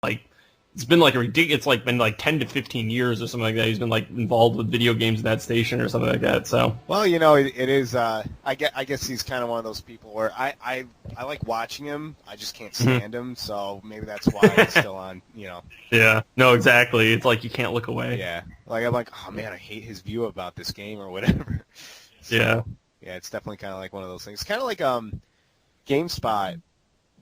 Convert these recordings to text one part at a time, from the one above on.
like it's been like a ridiculous. It's like been like 10 to 15 years or something like that. He's been like involved with video games at that station or something like that. So Well, it is. I guess he's kind of one of those people where I like watching him. I just can't stand him. So maybe that's why he's still on. yeah, no, exactly. It's like you can't look away. Yeah. Like I'm like, oh man, I hate his view about this game or whatever. So, Yeah. Yeah, it's definitely kind of like one of those things. Kind of like GameSpot.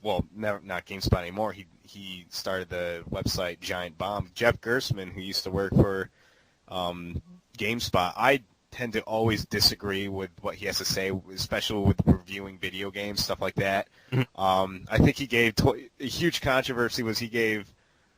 Well, not GameSpot anymore. He started the website Giant Bomb. Jeff Gersman, who used to work for GameSpot, I tend to always disagree with what he has to say, especially with reviewing video games, stuff like that. I think he gave a huge controversy was he gave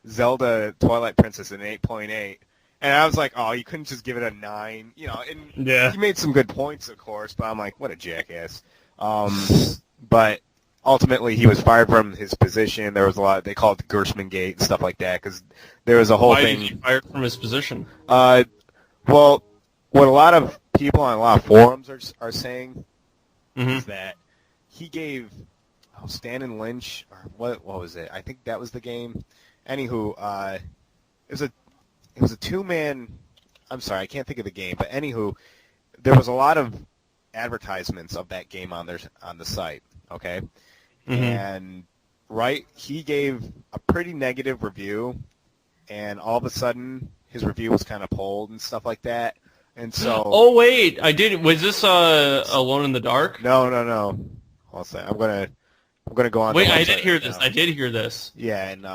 Zelda Twilight Princess an 8.8. And I was like, oh, you couldn't just give it a 9. And Yeah. he made some good points, of course, but I'm like, what a jackass. But ultimately, he was fired from his position. There was a lot, they called it the Gershman Gate and stuff like that, because there was a whole thing. Why did he fire from his position? Well, what a lot of people on a lot of forums are saying is that he gave Stan and Lynch, or what was it? I think that was the game. Anywho, it was a two-man. I'm sorry, I can't think of the game, but anywho, there was a lot of advertisements of that game on the site. Okay, and he gave a pretty negative review, and all of a sudden his review was kind of pulled and stuff like that. And so, oh wait, I did. Was this Alone in the Dark? No. I'll say I'm gonna go on. Wait, I did hear this. I did hear this. Yeah, and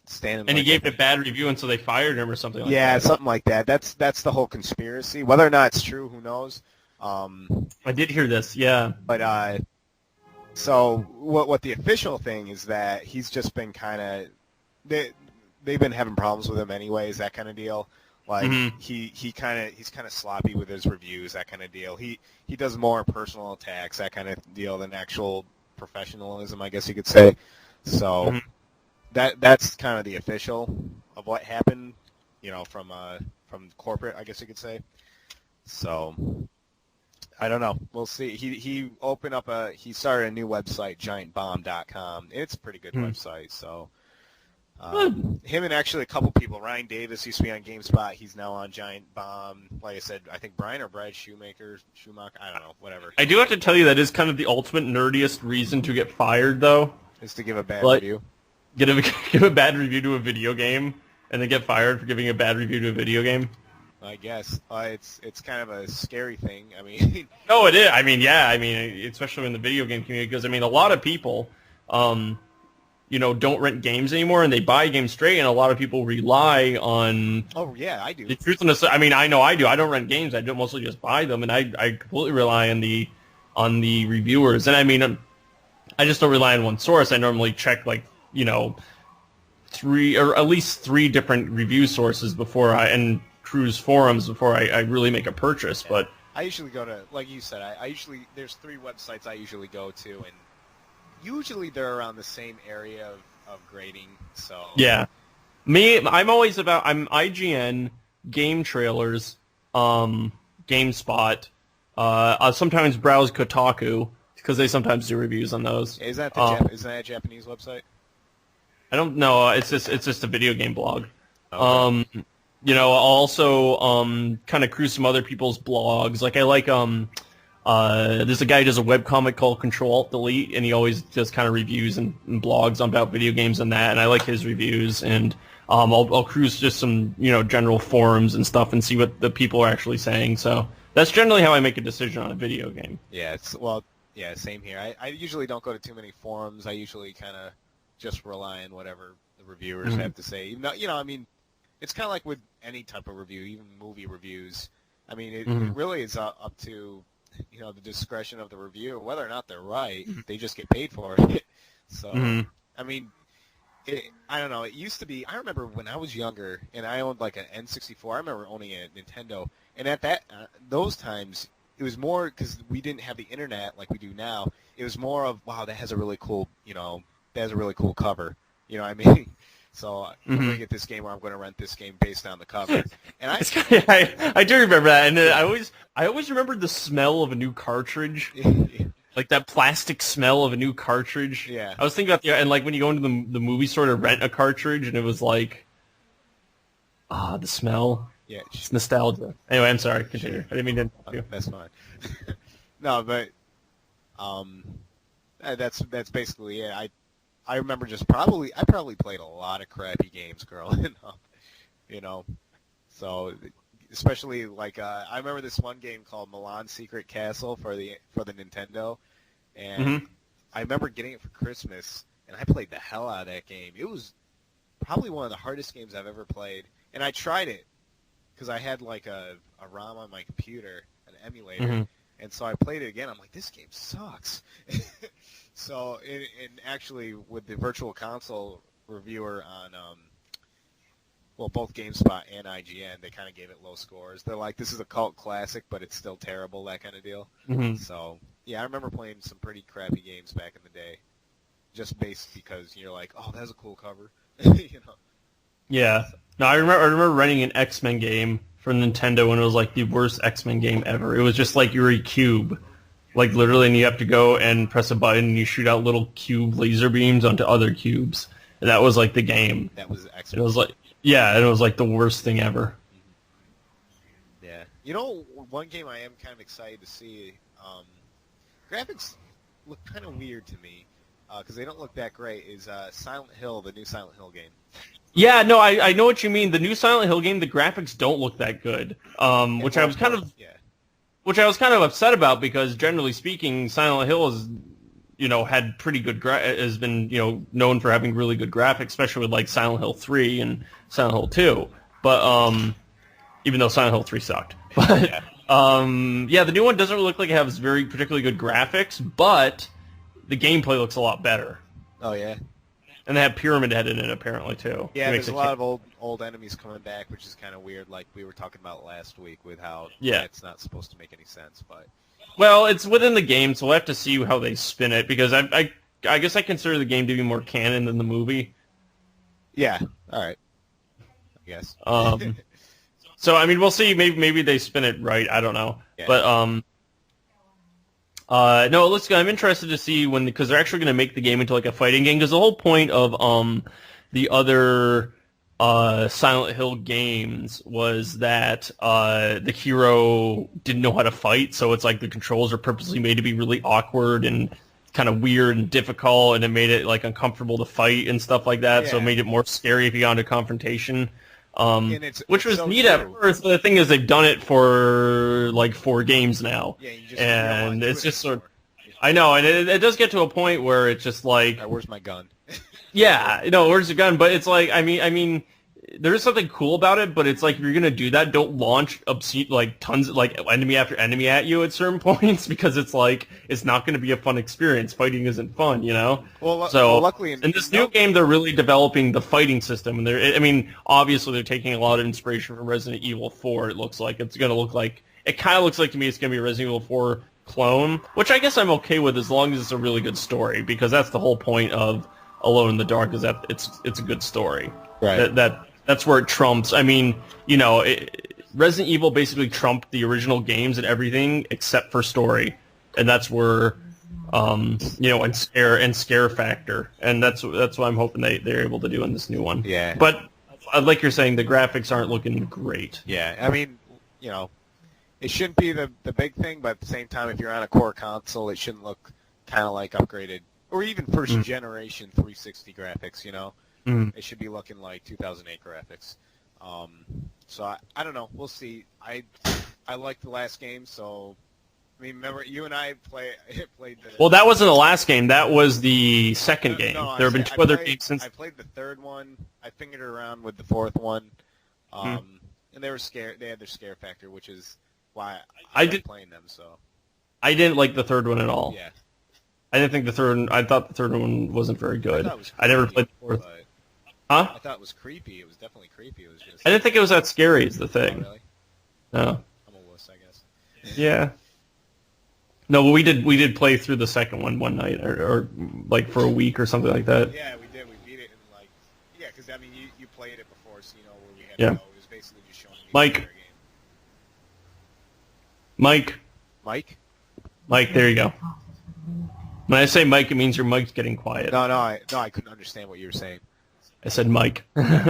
Stan and he gave it a bad review, and so they fired him or something like that. Yeah, something like that. That's the whole conspiracy. Whether or not it's true, who knows? I did hear this. Yeah, but so what the official thing is that he's just been kind of they've been having problems with him anyways, that kind of deal. Like he's kind of sloppy with his reviews, that kind of deal. He does more personal attacks, that kind of deal, than actual professionalism, I guess you could say. So that's kind of the official of what happened, from corporate, I guess you could say. So I don't know. We'll see. He opened up he started a new website, giantbomb.com. It's a pretty good website. So him and actually a couple people. Ryan Davis used to be on GameSpot. He's now on Giant Bomb. Like I said, I think Brian or Brad Schumacher. I don't know. Whatever. I do have to tell you that is kind of the ultimate nerdiest reason to get fired, though. Is to give a bad review. Give a bad review to a video game, and then get fired for giving a bad review to a video game. I guess it's kind of a scary thing. I mean, no, it is. I mean, yeah. I mean, especially in the video game community, because I mean, a lot of people, don't rent games anymore, and they buy games straight, and a lot of people rely on. Oh yeah, I do. The truthfulness. I mean, I know I do. I don't rent games. I don't mostly just buy them, and I completely rely on the reviewers. And I mean, I just don't rely on one source. I normally check three or at least three different review sources and cruise forums before I really make a purchase. Yeah. But I usually go to, like you said, I usually, there's 3 websites I usually go to, and usually they're around the same area of grading. So yeah, I'm IGN, Game Trailers, GameSpot. I sometimes browse Kotaku because they sometimes do reviews on those. Is that is that a Japanese website? I don't know. It's just a video game blog. Okay. I'll also kind of cruise some other people's blogs. Like I like there's a guy who does a webcomic called Control-Alt-Delete, and he always does kind of reviews and blogs about video games and that, and I like his reviews. And I'll cruise just some general forums and stuff and see what the people are actually saying. So that's generally how I make a decision on a video game. Yeah, same here. I usually don't go to too many forums. I usually kind of just rely on whatever the reviewers have to say. Even though, I mean, it's kind of like with any type of review, even movie reviews. I mean, it really is up to, the discretion of the reviewer. Whether or not they're right, they just get paid for it. So, I mean, I don't know. It used to be, I remember when I was younger and I owned like an N64. I remember owning a Nintendo. And at those times, it was more because we didn't have the internet like we do now. It was more of, wow, that has a really cool, that has a really cool cover. You know what I mean? So I'm going to get this game, or I'm going to rent this game based on the cover. And I do remember that, and I always remembered the smell of a new cartridge. Like that plastic smell of a new cartridge. Yeah. I was thinking about and like when you go into the movie store to rent a cartridge, and it was like, the smell. Yeah. It's nostalgia. Anyway, I'm sorry. Continue. I didn't mean to interrupt you. That's fine. No, but that's basically it. I remember I probably played a lot of crappy games growing up, you know. So especially like I remember this one game called Milan's Secret Castle for the Nintendo, and I remember getting it for Christmas, and I played the hell out of that game. It was probably one of the hardest games I've ever played, and I tried it because I had like a ROM on my computer, an emulator, and so I played it again. I'm like, this game sucks. So, and actually, with the Virtual Console reviewer on, both GameSpot and IGN, they kind of gave it low scores. They're like, this is a cult classic, but it's still terrible, that kind of deal. So, yeah, I remember playing some pretty crappy games back in the day, just based because you're like, oh, that's a cool cover, you know. Yeah. No, I remember renting an X-Men game for Nintendo, and it was like the worst X-Men game ever. It was just like you were a cube. Like, literally, and you have to go and press a button, and you shoot out little cube laser beams onto other cubes. And that was, like, the game. That was excellent. It was like, yeah, and it was, like, the worst thing ever. Yeah. You know, one game I am kind of excited to see, graphics look kind of weird to me, because they don't look that great, is Silent Hill, the new Silent Hill game. Yeah, no, I know what you mean. The new Silent Hill game, the graphics don't look that good, which I was kind of... Yeah. Which I was kind of upset about because, generally speaking, Silent Hill has, had pretty good has been, known for having really good graphics, especially with like Silent Hill 3 and Silent Hill 2. But even though Silent Hill 3 sucked, but the new one doesn't really look like it has very particularly good graphics, but the gameplay looks a lot better. Oh yeah. And they have Pyramid Head in it apparently too. Yeah, there's a lot of old enemies coming back, which is kind of weird. Like we were talking about last week with how it's not supposed to make any sense. But well, it's within the game, so we'll have to see how they spin it because I guess I consider the game to be more canon than the movie. Yeah. All right. I guess. So I mean, we'll see. Maybe they spin it right. I don't know. Yeah. But no, it looks good. I'm interested to see because they're actually going to make the game into like a fighting game. Because the whole point of the other Silent Hill games was that the hero didn't know how to fight, so it's like the controls are purposely made to be really awkward and kind of weird and difficult, and it made it like uncomfortable to fight and stuff like that. Yeah. So it made it more scary if you got into confrontation. Which was neat at first, but the thing is they've done it for like 4 games now. Yeah, and it's just sort of... I know, and it does get to a point where it's just like... where's my gun? Yeah, where's the gun? But it's like, I mean, there is something cool about it, but it's like if you're gonna do that, don't launch obscene like tons of like enemy after enemy at you at certain points because it's like it's not gonna be a fun experience. Fighting isn't fun, Well, luckily in this new game, they're really developing the fighting system, and obviously they're taking a lot of inspiration from Resident Evil 4. It looks like it kind of looks like to me it's gonna be a Resident Evil 4 clone, which I guess I'm okay with as long as it's a really good story because that's the whole point of Alone in the Dark is that it's a good story. Right. That's where it trumps. I mean, Resident Evil basically trumped the original games and everything except for story, and that's where, and scare factor, and that's what I'm hoping they're able to do in this new one. Yeah. But like you're saying, the graphics aren't looking great. Yeah. I mean, it shouldn't be the big thing, but at the same time, if you're on a core console, it shouldn't look kind of like upgraded or even first generation 360 graphics. It should be looking like 2008 graphics. So I don't know. We'll see. I liked the last game, so I mean, remember you and I played the. Well, that wasn't the last game. That was the second game. There have been 2 other games since. I played the third one. I fingered around with the fourth one, and they were scared. They had their scare factor, which is why I did playing them. So I didn't like the third one at all. Yeah. I didn't think the third one. I thought the third one wasn't very good. I never played the fourth. Huh? I thought it was creepy. It was definitely creepy. It was just. I didn't think it was that scary. Is the thing. Oh, really? No. I'm a wuss, I guess. Yeah. No, but we did play through the second one night, or like for a week or something like that. Yeah, we did. We beat it in because I mean you played it before, so where we had to go. It was basically just showing you Mike. the game. Mike. Mike. Mike, there you go. When I say Mike, it means your mic's getting quiet. No, I couldn't understand what you were saying. I said Mike.